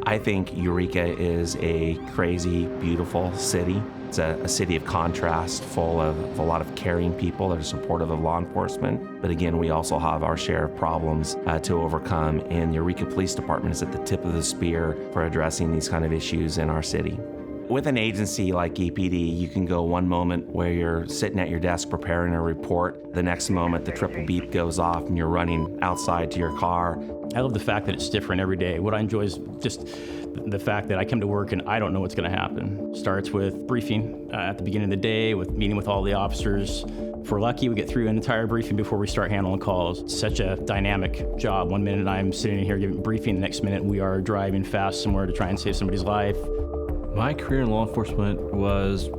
I think Eureka is a crazy, beautiful city. It's a city of contrast, full of a lot of caring people that are supportive of law enforcement. But again, we also have our share of problems to overcome, and the Eureka Police Department is at the tip of the spear for addressing these kind of issues in our city. With an agency like EPD, you can go one moment where you're sitting at your desk preparing a report. The next moment, the triple beep goes off and you're running outside to your car. I love the fact that it's different every day. What I enjoy is just the fact that I come to work and I don't know what's going to happen. Starts with briefing at the beginning of the day, with meeting with all the officers. If we're lucky, we get through an entire briefing before we start handling calls. It's such a dynamic job. One minute I'm sitting here giving a briefing, the next minute we are driving fast somewhere to try and save somebody's life. My career in law enforcement was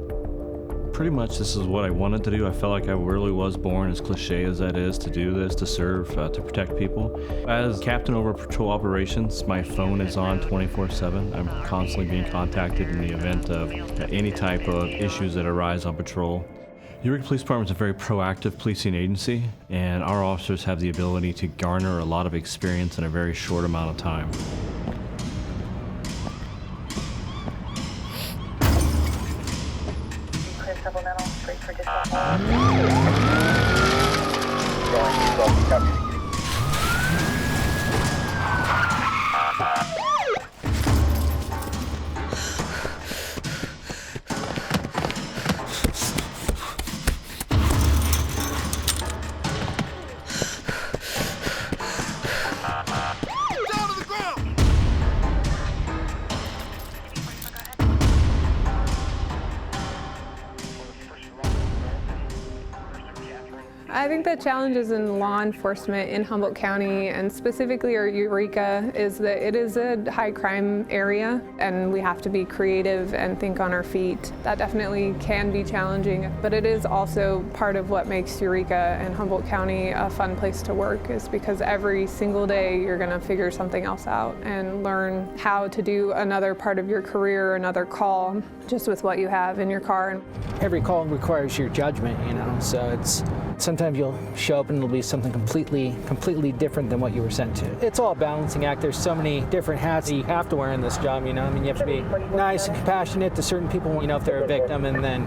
pretty much this is what I wanted to do. I felt like I really was born, as cliche as that is, to do this, to serve, to protect people. As captain over patrol operations, my phone is on 24/7. I'm constantly being contacted in the event of any type of issues that arise on patrol. Eureka Police Department is a very proactive policing agency, and our officers have the ability to garner a lot of experience in a very short amount of time. Supplemental, straight for dispatch. I think the challenges in law enforcement in Humboldt County, and specifically our Eureka, is that it is a high crime area and we have to be creative and think on our feet. That definitely can be challenging, but it is also part of what makes Eureka and Humboldt County a fun place to work, is because every single day you're going to figure something else out and learn how to do another part of your career, another call, just with what you have in your car. Every call requires your judgment, so it's sometimes you'll show up and it'll be something completely different than what you were sent to. It's all a balancing act. There's so many different hats that you have to wear in this job, you have to be nice and compassionate to certain people, if they're a victim, and then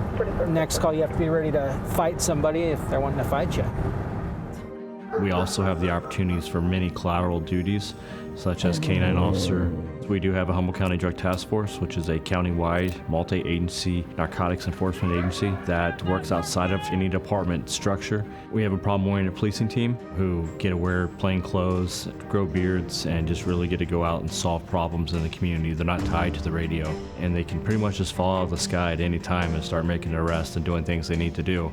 next call you have to be ready to fight somebody if they're wanting to fight you. We also have the opportunities for many collateral duties, such as K-9 officer. We do have a Humboldt County Drug Task Force, which is a county-wide, multi-agency narcotics enforcement agency that works outside of any department structure. We have a problem-oriented policing team who get to wear plain clothes, grow beards, and just really get to go out and solve problems in the community. They're not tied to the radio, and they can pretty much just fall out of the sky at any time and start making arrests and doing things they need to do.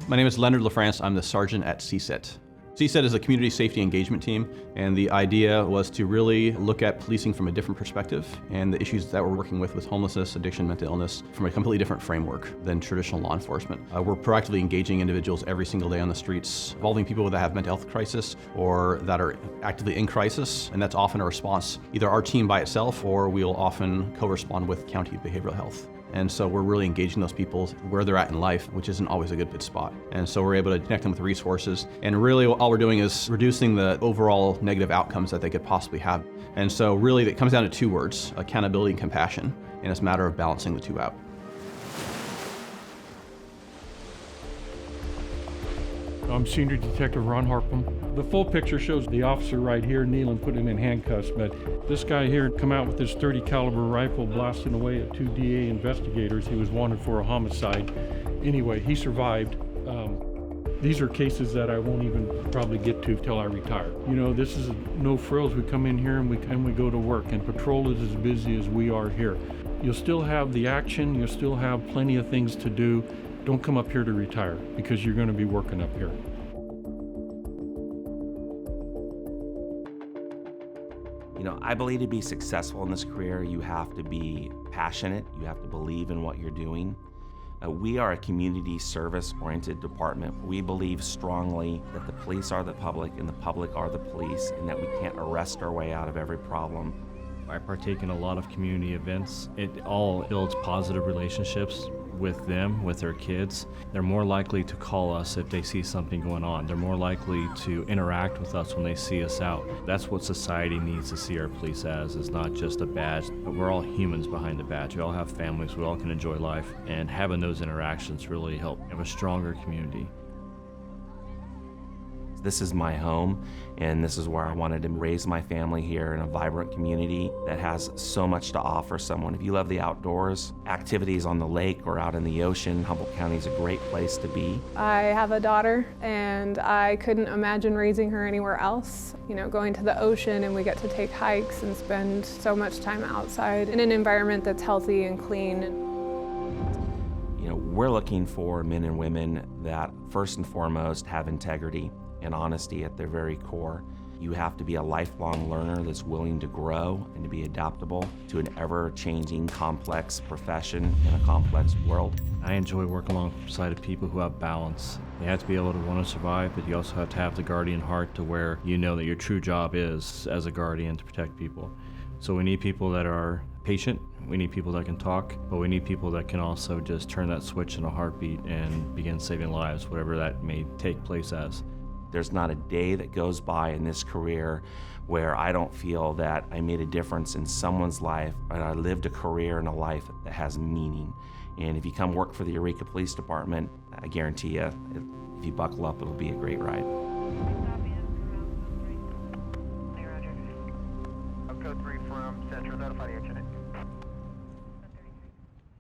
My name is Leonard LaFrance. I'm the sergeant at CSET. CSET is a community safety engagement team, and the idea was to really look at policing from a different perspective and the issues that we're working with homelessness, addiction, mental illness, from a completely different framework than traditional law enforcement. We're proactively engaging individuals every single day on the streets, involving people that have mental health crisis or that are actively in crisis, and that's often a response, either our team by itself or we'll often co-respond with county behavioral health. And so we're really engaging those people where they're at in life, which isn't always a good spot. And so we're able to connect them with resources. And really all we're doing is reducing the overall negative outcomes that they could possibly have. And so really it comes down to two words, accountability and compassion. And it's a matter of balancing the two out. I'm Senior Detective Ron Harpham. The full picture shows the officer right here kneeling, put him in handcuffs, but this guy here come out with his .30 caliber rifle blasting away at two DA investigators. He was wanted for a homicide. Anyway, he survived. These are cases that I won't even probably get to till I retire. This is no frills. We come in here and we go to work, and patrol is as busy as we are here. You'll still have the action, you'll still have plenty of things to do. Don't come up here to retire, because you're going to be working up here. I believe to be successful in this career, you have to be passionate, you have to believe in what you're doing. We are a community service-oriented department. We believe strongly that the police are the public and the public are the police, and that we can't arrest our way out of every problem. I partake in a lot of community events. It all builds positive relationships with them, with their kids, they're more likely to call us if they see something going on. They're more likely to interact with us when they see us out. That's what society needs to see our police as. It's not just a badge, but we're all humans behind the badge. We all have families, we all can enjoy life, and having those interactions really help have a stronger community. This is my home, and this is where I wanted to raise my family here in a vibrant community that has so much to offer someone. If you love the outdoors, activities on the lake or out in the ocean, Humboldt County is a great place to be. I have a daughter, and I couldn't imagine raising her anywhere else. You know, going to the ocean, and we get to take hikes and spend so much time outside in an environment that's healthy and clean. You know, we're looking for men and women that first and foremost have integrity and honesty at their very core. You have to be a lifelong learner that's willing to grow and to be adaptable to an ever-changing, complex profession in a complex world. I enjoy working alongside of people who have balance. You have to be able to want to survive, but you also have to have the guardian heart to where you know that your true job is, as a guardian, to protect people. So we need people that are patient, we need people that can talk, but we need people that can also just turn that switch in a heartbeat and begin saving lives, whatever that may take place as. There's not a day that goes by in this career where I don't feel that I made a difference in someone's life, and I lived a career and a life that has meaning. And if you come work for the Eureka Police Department, I guarantee you, if you buckle up, it'll be a great ride.